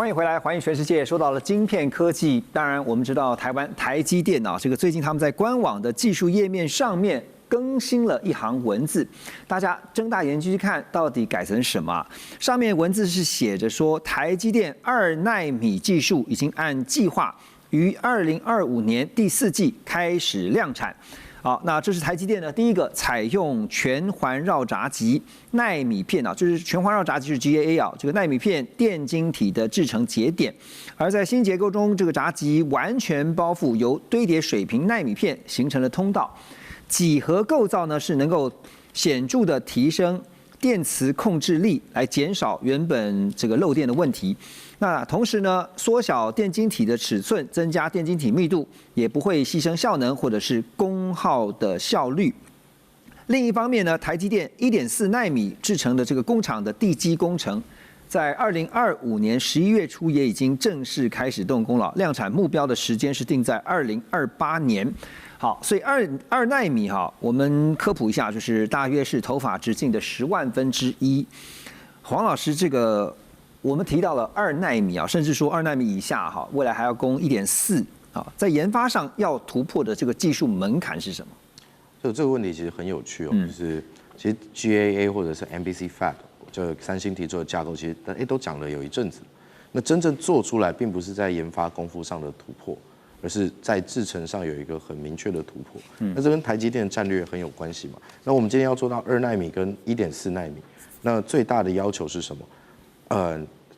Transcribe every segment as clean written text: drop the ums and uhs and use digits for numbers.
欢迎回来，环宇全世界。说到了晶片科技，当然我们知道台湾台积电啊，这个最近他们在官网的技术页面上面更新了一行文字，大家睁大眼睛去看，到底改成什么？上面文字是写着说，台积电2奈米技术已经按计划于2025年第4季开始量产。好，那这是台积电的第一个采用全环绕闸极奈米片啊，就是全环绕闸极是 GAA 啊，这个奈米片电晶体的制成节点，而在新结构中，这个闸极完全包覆由堆叠水平奈米片形成的通道，几何构造呢是能够显著的提升电磁控制力，来减少原本这个漏电的问题。那同时呢，缩小电晶体的尺寸，增加电晶体密度，也不会牺牲效能或者是功耗的效率。另一方面呢，台积电1.4奈米制成的这个工厂的地基工程，在2025年11月初也已经正式开始动工了，量产目标的时间是定在2028年。好，所以二奈米哈，我们科普一下，就是大约是头发直径的10万分之一。黄老师，这个我们提到了2奈米啊，甚至说2奈米以下哈，未来还要攻1.4啊，在研发上要突破的这个技术门槛是什么？就这个问题其实很有趣哦，就是其实 GAA 或者是 MBC Fab， 就三星提出的架构，其实都讲了有一阵子。那真正做出来，并不是在研发功夫上的突破，而是在制程上有一个很明确的突破。那这跟台积电的战略很有关系嘛。那我们今天要做到2奈米跟1.4奈米，那最大的要求是什么？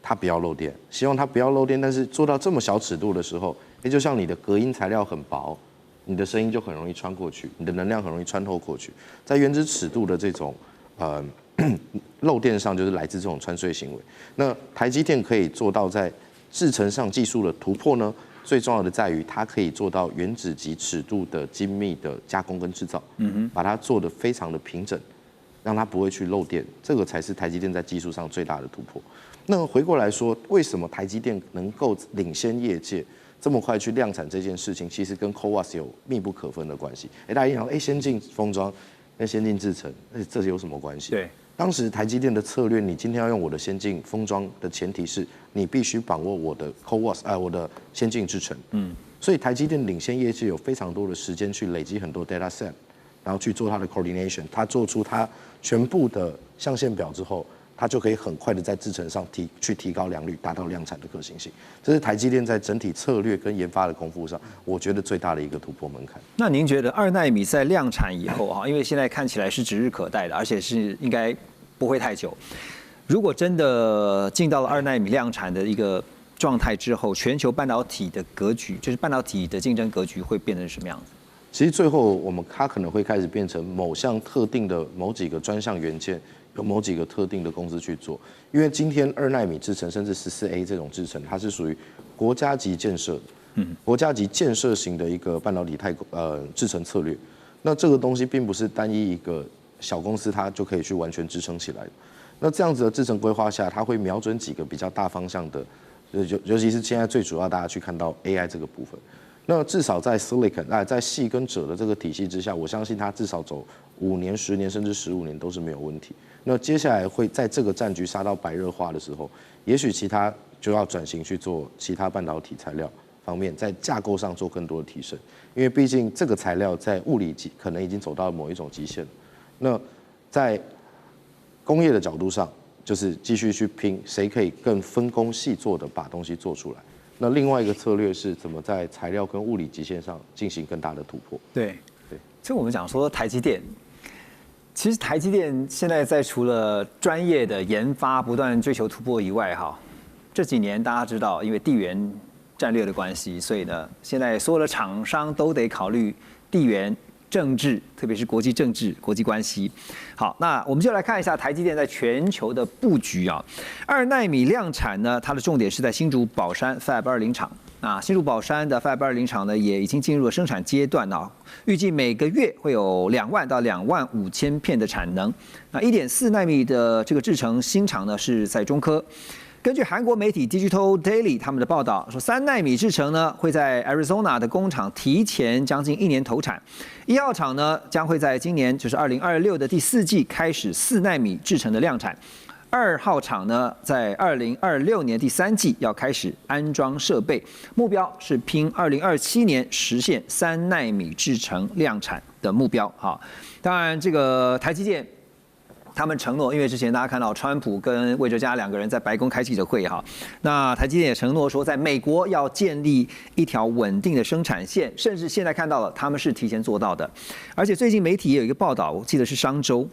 它不要漏电，希望它不要漏电，但是做到这么小尺度的时候，就像你的隔音材料很薄，你的声音就很容易穿过去，你的能量很容易穿透过去。在原子尺度的这种漏电上，就是来自这种穿隧行为。那台积电可以做到在制程上技术的突破呢？最重要的在于它可以做到原子级尺度的精密的加工跟制造，把它做得非常的平整，让它不会去漏电，这个才是台积电在技术上最大的突破。那回过来说，为什么台积电能够领先业界这么快去量产这件事情，其实跟 CoWoS 有密不可分的关系。大家一想，先进封装跟先进制程，这有什么关系？对，当时台积电的策略，你今天要用我的先进封装的前提是，你必须把握我的 CoWoS，我的先进制程。所以台积电领先业界有非常多的时间去累积很多 data set， 然后去做它的 coordination， 它做出它全部的象限表之后，它就可以很快的在制程上去提高良率，达到量产的可行性。这是台积电在整体策略跟研发的功夫上，我觉得最大的一个突破门槛。那您觉得2奈米在量产以后哈，因为现在看起来是指日可待的，而且是应该不会太久。如果真的进到了2奈米量产的一个状态之后，全球半导体的格局，就是半导体的竞争格局会变成什么样子？其实最后它可能会开始变成某项特定的某几个专项元件，有某几个特定的公司去做。因为今天2奈米制程甚至14A 这种制程，它是属于国家级建设的，国家级建设型的一个半导体制程策略。那这个东西并不是单一一个小公司它就可以去完全支撑起来的。那这样子的制程规划下，它会瞄准几个比较大方向的，尤其是现在最主要大家去看到 AI 这个部分。那至少在 Silicon 在矽跟锗的这个体系之下，我相信它至少走5年、10年甚至15年都是没有问题。那接下来会在这个战局杀到白热化的时候，也许其他就要转型去做其他半导体材料方面，在架构上做更多的提升，因为毕竟这个材料在物理可能已经走到某一种极限了。那在工业的角度上，就是继续去拼谁可以更分工细作的把东西做出来。那另外一个策略是怎么在材料跟物理极限上进行更大的突破？对，这我们讲说台积电，其实台积电现在在除了专业的研发不断追求突破以外，哈，这几年大家知道，因为地缘战略的关系，所以呢，现在所有的厂商都得考虑地缘政治，特别是国际政治、国际关系。好，那我们就来看一下台积电在全球的布局啊。2奈米量产呢，它的重点是在新竹宝山 Fab 20厂。那新竹宝山的 Fab 20厂呢，也已经进入了生产阶段啊，预计每个月会有2万到2万5千片的产能。那1.4奈米的这个制程新厂呢，是在中科。根据韩国媒体 Digital Daily 他们的报道说，3奈米制程呢会在 Arizona 的工厂提前将近1年投产，1号厂呢将会在今年就是2026的第4季开始4奈米制程的量产。2号厂呢，在2026年第3季要开始安装设备，目标是拼2027年实现3奈米制程量产的目标。哈，当然这个台积电他们承诺，因为之前大家看到川普跟魏哲嘉2个人在白宫开记者会哈，那台积电也承诺说，在美国要建立一条稳定的生产线，甚至现在看到了他们是提前做到的。而且最近媒体也有一个报道，我记得是商周，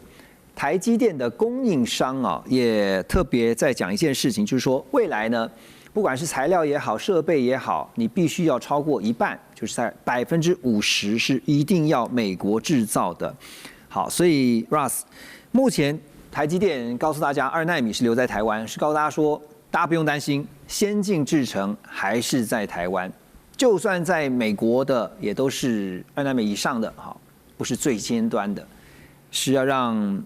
台积电的供应商啊，也特别在讲一件事情，就是说未来呢，不管是材料也好，设备也好，你必须要超过一半，就是在50%是一定要美国制造的。好，所以 Russ。目前台积电告诉大家，2奈米是留在台湾，是告诉大家说，大家不用担心，先进制程还是在台湾，就算在美国的也都是2奈米以上的，好，不是最尖端的，是要让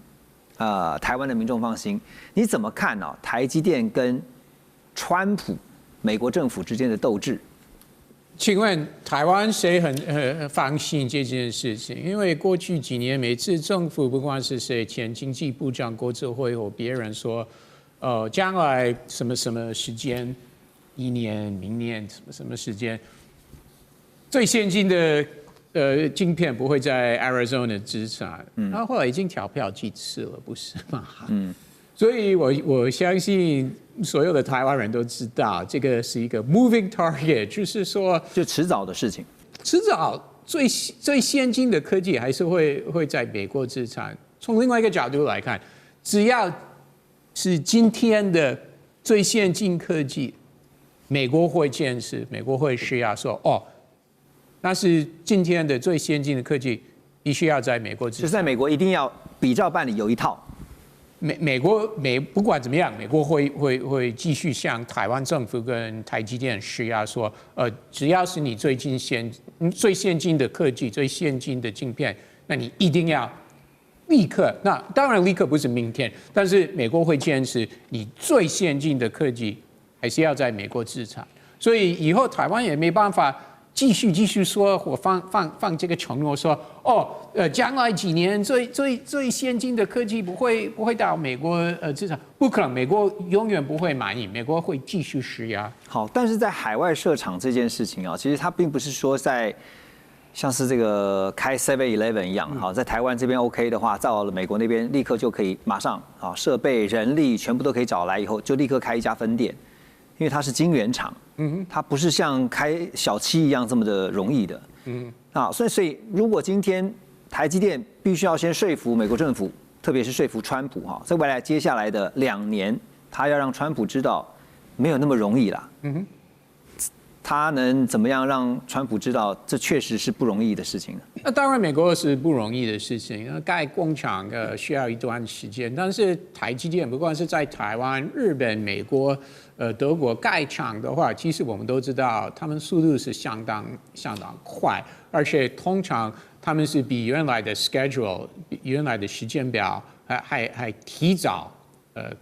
台湾的民众放心。你怎么看呢？台积电跟川普美国政府之间的斗智？请问台湾谁很放心这件事情？因为过去几年，每次政府不管是谁，前经济部长郭哲辉或别人说，将来什么什么时间，1年、明年什么时间，最先进的晶片不会在 Arizona 制产，然后后来已经调票几次了，不是吗？所以我相信所有的台湾人都知道，这个是一个 moving target， 就是说，就迟早的事情。迟早最先进的科技还是会在美国制产。从另外一个角度来看，只要是今天的最先进科技，美国会坚持，美国会需要说，那是今天的最先进的科技，必须要在美国制产。就是在美国一定要比照办理有一套。美国不管怎么样，美国会继续向台湾政府跟台积电施压，说只要是你最先进的科技、最先进的晶片，那你一定要立刻。那当然立刻不是明天，但是美国会坚持你最先进的科技还是要在美国制产。所以以后台湾也没办法继续说，我放这个承诺说，将来几年最先进的科技不会到美国制造，不可能，美国永远不会满意，美国会继续施压。好，但是在海外设厂这件事情啊，其实它并不是说在像是这个开 7-Eleven 一样，好，在台湾这边 OK 的话，到了美国那边立刻就可以马上啊，设备、人力全部都可以找来以后，就立刻开一家分店，因为它是晶圆厂。它不是像开小七一样这么的容易的，所以如果今天台积电必须要先说服美国政府，特别是说服川普哈，在未来接下来的2年，他要让川普知道没有那么容易啦，他能怎么样让川普知道这确实是不容易的事情呢？那当然，美国是不容易的事情，盖工厂需要一段时间，但是台积电不管是在台湾、日本、美国。德国盖厂的话，其实我们都知道，他们速度是相当快，而且通常他们是比原来的 schedule、比原来的时间表还提早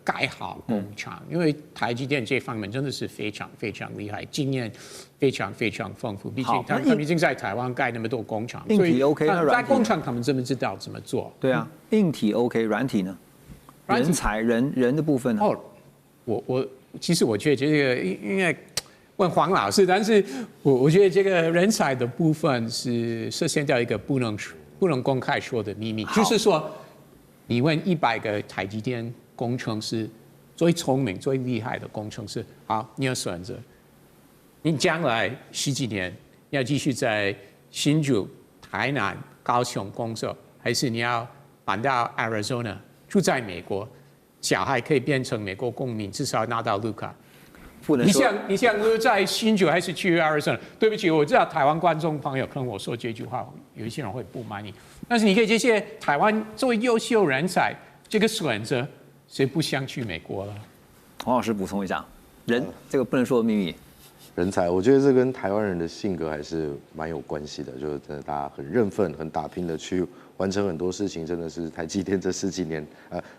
盖好工厂，因为台积电这方面真的是非常厉害，经验非常丰富。毕竟他们已经在台湾盖那么多工厂，硬体 OK， 那在工厂他们真的知道怎么做。对啊，硬体 OK， 软体呢？人才人的部分呢？其实我觉得这个应该问黄老师，但是我觉得这个人才的部分是涉嫌到一个不能公开说的秘密，就是说，你问100个台积电工程师，最聪明、最厉害的工程师，好，你要选择，你将来10几年要继续在新竹、台南、高雄工作，还是你要搬到 Arizona 住在美国？小孩可以变成美国公民，至少拿到绿卡。不能说你想留在新竹还是去 Arizona？ 对不起，我知道台湾观众朋友可能我说这句话，有一些人会不满意。但是你可以这些台湾作为优秀人才，这个选择谁不想去美国了？黄老师补充一下，这个不能说的秘密。人才，我觉得这跟台湾人的性格还是蛮有关系的，就是真的大家很认份、很打拼的去完成很多事情，真的是台积电这10几年，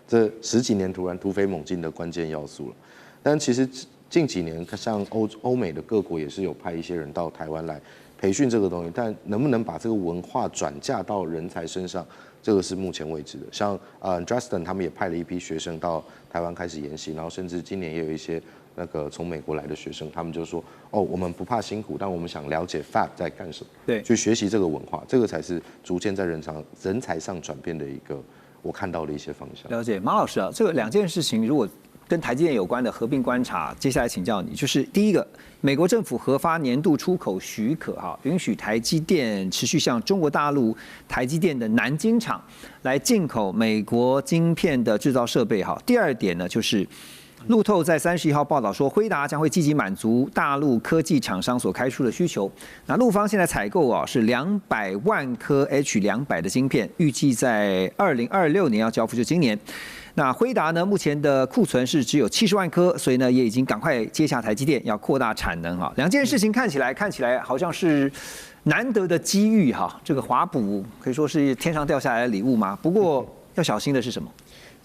这10几年突然突飞猛进的关键要素了。但其实近几年，像欧美的各国也是有派一些人到台湾来培训这个东西，但能不能把这个文化转嫁到人才身上，这个是目前为止的。像Justin 他们也派了一批学生到台湾开始研习，然后甚至今年也有一些那个从美国来的学生，他们就说哦，我们不怕辛苦，但我们想了解 Fab 在干什么，对，去学习这个文化，这个才是逐渐在人才上转变的一个我看到的一些方向。了解，马老师啊，这个2件事情如果跟台积电有关的合并观察，接下来请教你，就是第一个，美国政府核发年度出口许可，允许台积电持续向中国大陆台积电的南京厂来进口美国晶片的制造设备。第二点呢，就是路透在31号报道说，辉达将会积极满足大陆科技厂商所开出的需求。那陆方现在采购是200万颗 H200的晶片，预计在2026年要交付，就今年。那辉达呢，目前的库存是只有70万颗，所以呢也已经赶快接下台积电，要扩大产能。2件事情看起来好像是难得的机遇这个华补可以说是天上掉下来的礼物嘛。不过要小心的是什么？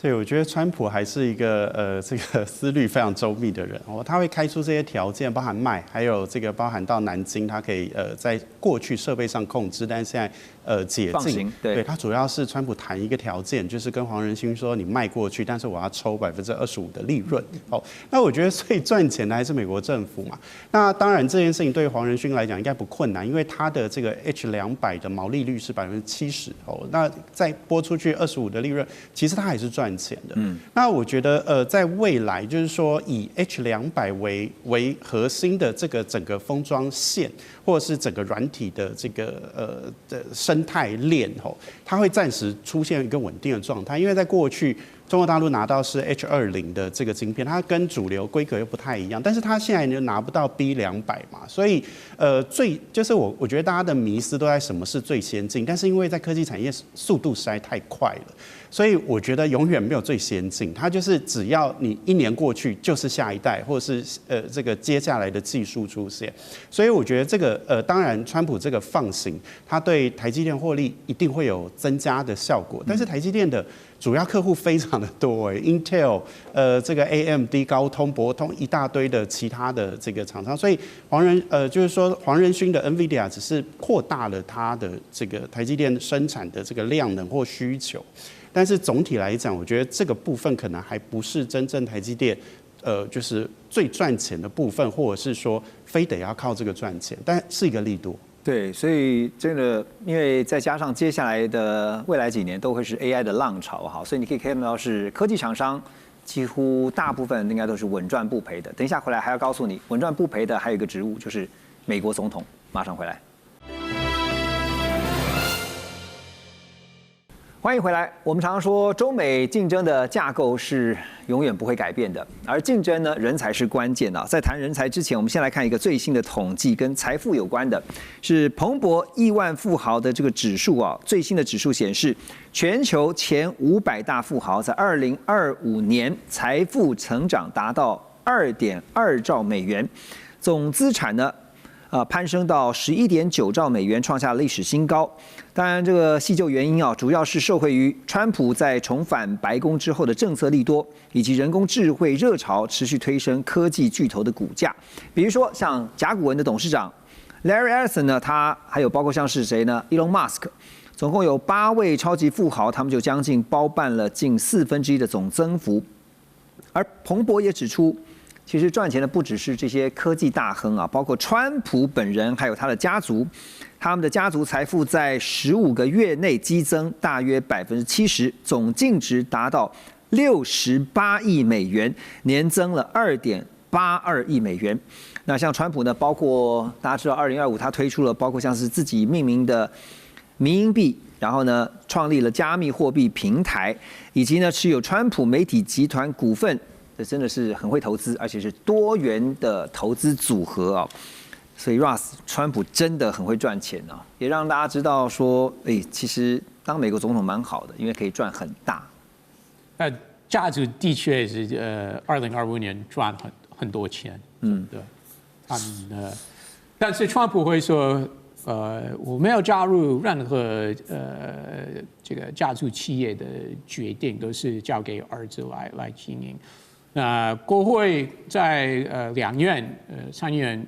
对，我觉得川普还是一个这个思虑非常周密的人他会开出这些条件，包含卖，还有这个包含到南京，他可以在过去设备上控制，但是现在解禁。对，他主要是川普谈一个条件，就是跟黄仁勋说你卖过去，但是我要抽25%的利润。那我觉得最赚钱的还是美国政府嘛。那当然这件事情对黄仁勋来讲应该不困难，因为他的这个 H200的毛利率是70%那再拨出去25%的利润，其实他还是赚钱的。那我觉得在未来就是说以 H200为核心的这个整个封装线，或者是整个软体的这个的生态链它会暂时出现一个稳定的状态，因为在过去中国大陆拿到是 H20的这个晶片，它跟主流规格又不太一样，但是它现在就拿不到 B200嘛，所以就是我觉得大家的迷思都在什么是最先进，但是因为在科技产业速度实在太快了，所以我觉得永远没有最先进，它就是只要你1年过去就是下一代，或者是这个接下来的技术出现，所以我觉得这个当然川普这个放行，它对台积电获利一定会有增加的效果，但是台积电的主要客户非常的多，Intel、这个 AMD、高通、博通一大堆的其他的这个厂商，所以就是说黄仁勋的 NVIDIA 只是扩大了它的这个台积电生产的这个量能或需求，但是总体来讲，我觉得这个部分可能还不是真正台积电就是最赚钱的部分，或者是说非得要靠这个赚钱，但是一个利多。对，所以真的，因为再加上接下来的未来几年都会是 AI 的浪潮所以你可以看到是科技厂商几乎大部分应该都是稳赚不赔的。等一下回来还要告诉你，稳赚不赔的还有一个职务就是美国总统。马上回来。欢迎回来。我们常说中美竞争的架构是永远不会改变的，而竞争呢，人才是关键啊。在谈人才之前，我们先来看一个最新的统计，跟财富有关的，是彭博亿万富豪的这个指数啊。最新的指数显示，全球前500大富豪在2025年财富成长达到2.2兆美元，总资产呢？攀升到11.9兆美元，创下历史新高。当然，这个细究原因啊，主要是受惠于川普在重返白宫之后的政策利多，以及人工智慧热潮持续推升科技巨头的股价。比如说，像甲骨文的董事长 Larry Ellison 呢，他还有包括像是谁呢 ？Elon Musk， 总共有8位超级富豪，他们就将近包办了近1/4的总增幅。而彭博也指出，其实赚钱的不只是这些科技大亨啊，包括川普本人，还有他的家族。他们的家族财富在15个月内激增大约70%，总净值达到68亿美元，年增了2.82亿美元。那像川普呢，包括大家知道2025他推出了包括像是自己命名的迷因币，然后呢创立了加密货币平台，以及呢持有川普媒体集团股份。这真的是很会投资，而且是多元的投资组合啊。所以 Ross 川普真的很会赚钱啊，也让大家知道说，其实当美国总统蛮好的，因为可以赚很大。那价值的确是2025年赚很多钱，对，他们但是川普会说，我没有加入任何这个家族企业的决定，都是交给儿子来经营。国会在两院参议院、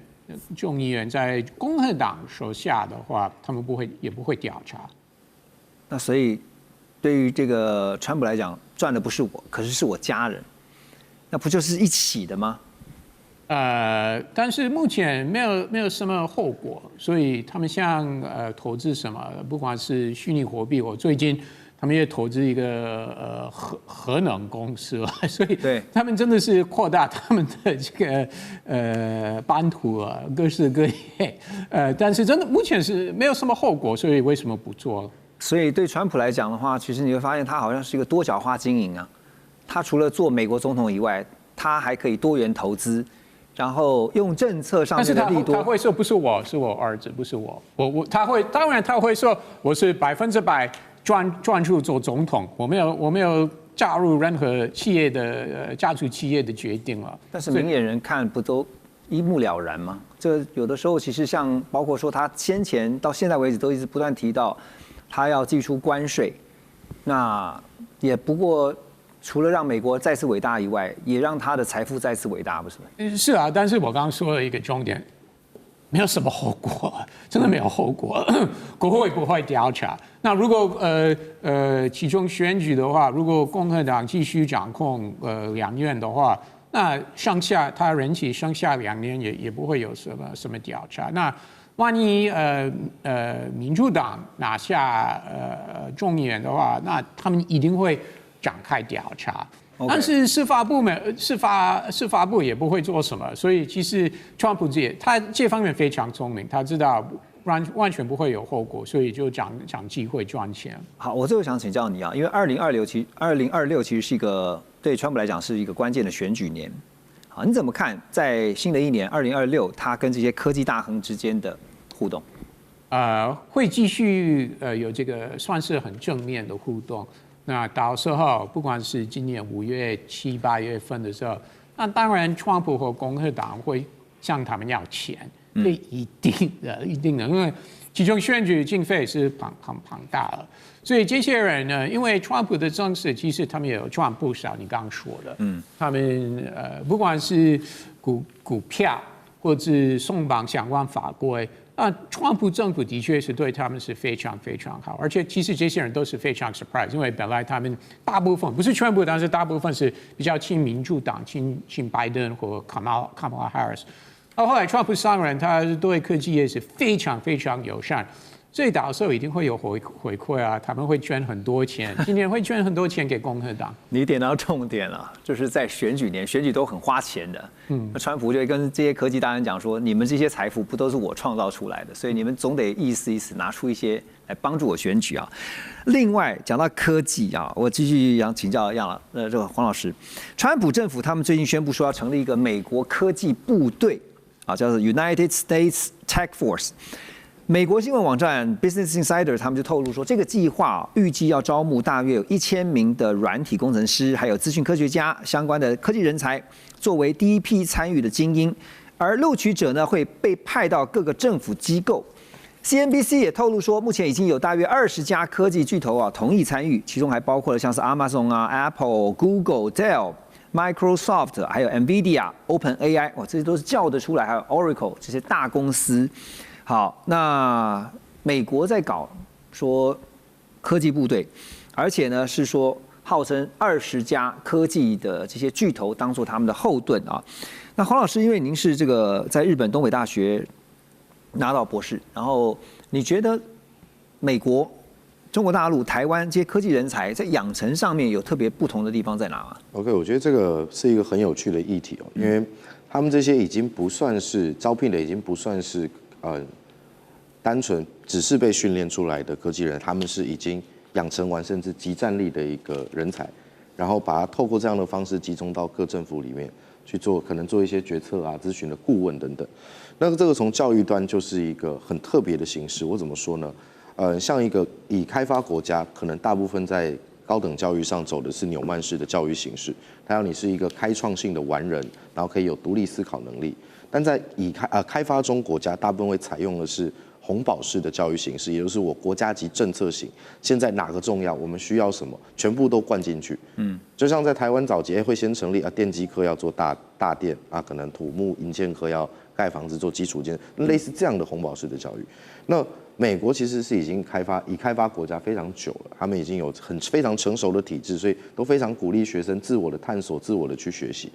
众议院在共和党手下的话，他们也不会调查。那所以对于这个川普来讲，赚的不是我，可是是我家人，那不就是一起的吗？但是目前没有什么后果，所以他们像投资什么，不管是虚拟货币，我最近他们也投资一个核能公司了，所以他们真的是扩大他们的这个版图啊，各式各业，但是真的目前是没有什么后果，所以为什么不做？所以对川普来讲的话，其实你会发现他好像是一个多角化经营啊，他除了做美国总统以外，他还可以多元投资。然后用政策上面的利多，他会说不是我，是我儿子，不是我。他会，当然他会说我是100%专注做总统，我没有加入任何企业的家族企业的决定了。但是明眼人看不都一目了然吗？这有的时候其实像包括说他先前到现在为止都一直不断提到他要祭出关税，那也不过。除了让美国再次伟大以外，也让他的财富再次伟大，不是吗？是啊，但是我刚刚说了一个重点，没有什么后果，真的没有后果，国会不会调查。那如果其中选举的话，如果共和党继续掌控两院的话，那剩下他任期剩下2年也不会有什么调查。那万一民主党拿下众议院的话，那他们一定会展开调查，但是司法部也不会做什么，所以其实川普他这方面非常聪明，他知道完全不会有后果，所以就讲机会赚钱。好，我最后想请教你啊，因为2026其实是一个对川普来讲是一个关键的选举年，好，你怎么看在新的一年2026，他跟这些科技大亨之间的互动？会继续有这个算是很正面的互动。那到时候，不管是今年5月、7、8月份的时候，那当然，川普和共和党会向他们要钱，这一定的，因为其中选举经费是庞大了，所以这些人呢，因为川普的政策，其实他们也有赚不少。你刚刚说的，他们不管是股票，或是松绑相关法规。川普政府的确是对他们是非常非常好，而且其实这些人都是非常 surprise， 因为本来他们大部分不是全部，但是大部分是比较亲民主党、亲拜登或 Kamala Harris。后来川普上任，他对科技业是非常非常友善，所以到时候一定会有回馈啊，他们会捐很多钱，今年会捐很多钱给共和党。你点到重点了，就是在选举年，选举都很花钱的。那川普就会跟这些科技大人讲说，你们这些财富不都是我创造出来的，所以你们总得意思拿出一些来帮助我选举啊。另外讲到科技啊，我继续想请教这个黄老师，川普政府他们最近宣布说要成立一个美国科技部队啊，叫做 United States Tech Force。美国新闻网站 Business Insider 他们就透露说，这个计划预计要招募大约有1000名的软体工程师，还有资讯科学家相关的科技人才，作为第一批参与的精英。而录取者呢，会被派到各个政府机构。CNBC 也透露说，目前已经有大约20家科技巨头同意参与，其中还包括了像是 Amazon Apple、Google、Dell、Microsoft， 还有 NVIDIA、OpenAI， 这些都是叫得出来，还有 Oracle 这些大公司。好，那美国在搞说科技部队，而且呢是说号称20家科技的这些巨头当做他们的后盾啊。那黄老师，因为您是这个在日本东北大学拿到博士，然后你觉得美国、中国大陆、台湾这些科技人才在养成上面有特别不同的地方在哪吗 ？OK， 我觉得这个是一个很有趣的议题哦，因为他们这些已经不算是招聘的，已经不算是单纯只是被训练出来的科技人，他们是已经养成完甚至即战力的一个人才，然后把它透过这样的方式集中到各政府里面去做，可能做一些决策啊、咨询的顾问等等。那这个从教育端就是一个很特别的形式。我怎么说呢？像一个以开发国家，可能大部分在高等教育上走的是纽曼式的教育形式，它要你是一个开创性的完人，然后可以有独立思考能力。但在开发中国家，大部分会采用的是红宝式的教育形式，也就是我国家级政策型，现在哪个重要，我们需要什么，全部都灌进去。就像在台湾早期会先成立电机科要做大电可能土木营建科要盖房子做基础建设，类似这样的红宝式的教育。那美国其实是已经开发国家非常久了，他们已经有非常成熟的体制，所以都非常鼓励学生自我的探索、自我的去学习。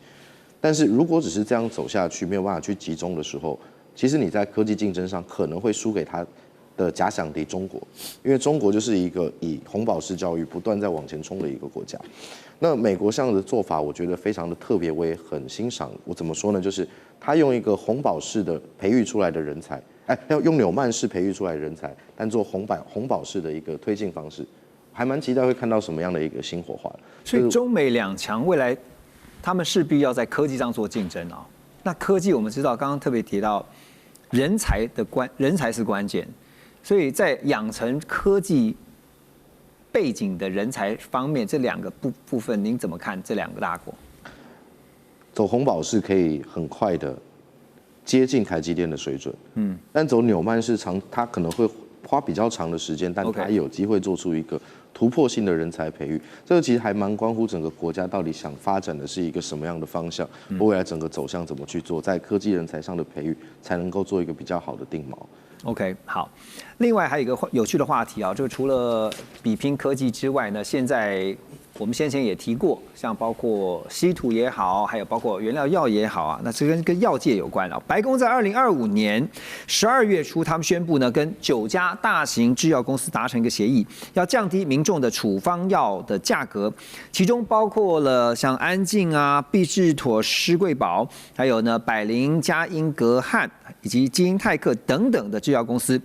但是如果只是这样走下去，没有办法去集中的时候，其实你在科技竞争上可能会输给他的假想敌中国，因为中国就是一个以红宝式教育不断在往前冲的一个国家。那美国这样的做法，我觉得非常的特别，我也很欣赏。我怎么说呢？就是他用一个红宝式的培育出来的人才，要用纽曼式培育出来的人才，但做红宝式的一个推进方式，还蛮期待会看到什么样的一个新火花。所以中美两强未来他们势必要在科技上做竞争啊。那科技我们知道，刚刚特别提到人才是关键，所以在养成科技背景的人才方面，这两个部分您怎么看？这两个大国走红宝式可以很快的接近台积电的水准，但走纽曼式它可能会花比较长的时间，但它有机会做出一个突破性的人才培育。这个其实还蛮关乎整个国家到底想发展的是一个什么样的方向，未来整个走向怎么去做，在科技人才上的培育才能够做一个比较好的定锚。OK， 好。另外还有一个有趣的话题啊，就除了比拼科技之外呢，现在我们先前也提过，像包括稀土也好，还有包括原料药也好啊，那这跟药界有关啊。白宫在2025年12月初，他们宣布呢，跟9家大型制药公司达成一个协议，要降低民众的处方药的价格，其中包括了像安进啊、必治妥施贵宝，还有呢百灵、佳音格汉以及基因泰克等等的制药公司。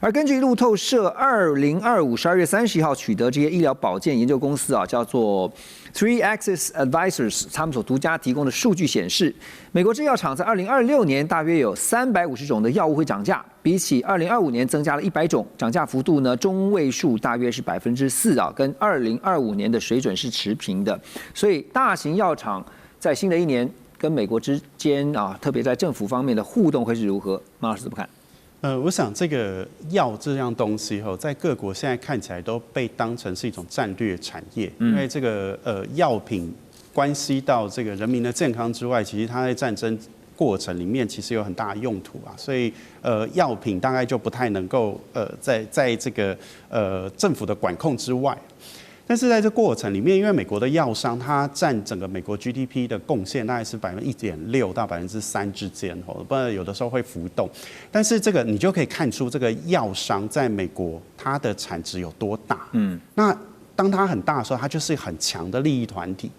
而根据路透社2025 12月31号取得这些医疗保健研究公司啊，叫做 Three Axis Advisors， 他们所独家提供的数据显示，美国制药厂在2026年大约有350种的药物会涨价，比起2025年增加了100种，涨价幅度呢中位数大约是4%啊，跟2025年的水准是持平的。所以大型药厂在新的一年跟美国之间啊，特别在政府方面的互动会是如何？马老师怎么看？我想这个药这样东西在各国现在看起来都被当成是一种战略产业，因为这个药品关系到这个人民的健康之外，其实它在战争过程里面其实有很大的用途啊，所以药品大概就不太能够在这个政府的管控之外。但是在这过程里面，因为美国的药商它占整个美国 GDP 的贡献大概是1.6%到3%之间，不然有的时候会浮动。但是这个你就可以看出这个药商在美国它的产值有多大。那当它很大的时候，它就是很强的利益团体。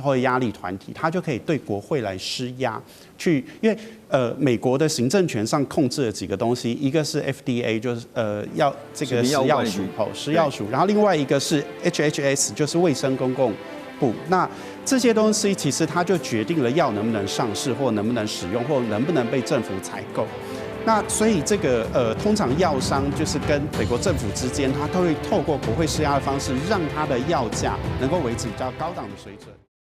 或者压力团体，它就可以对国会来施压，因为美国的行政权上控制了几个东西，一个是 FDA， 就是要这个食药署，食药署，然后另外一个是 HHS， 就是卫生公共部。那这些东西其实它就决定了药能不能上市，或能不能使用，或能不能被政府采购。那所以这个通常药商就是跟美国政府之间，它都会透过国会施压的方式，让它的药价能够维持比较高档的水准。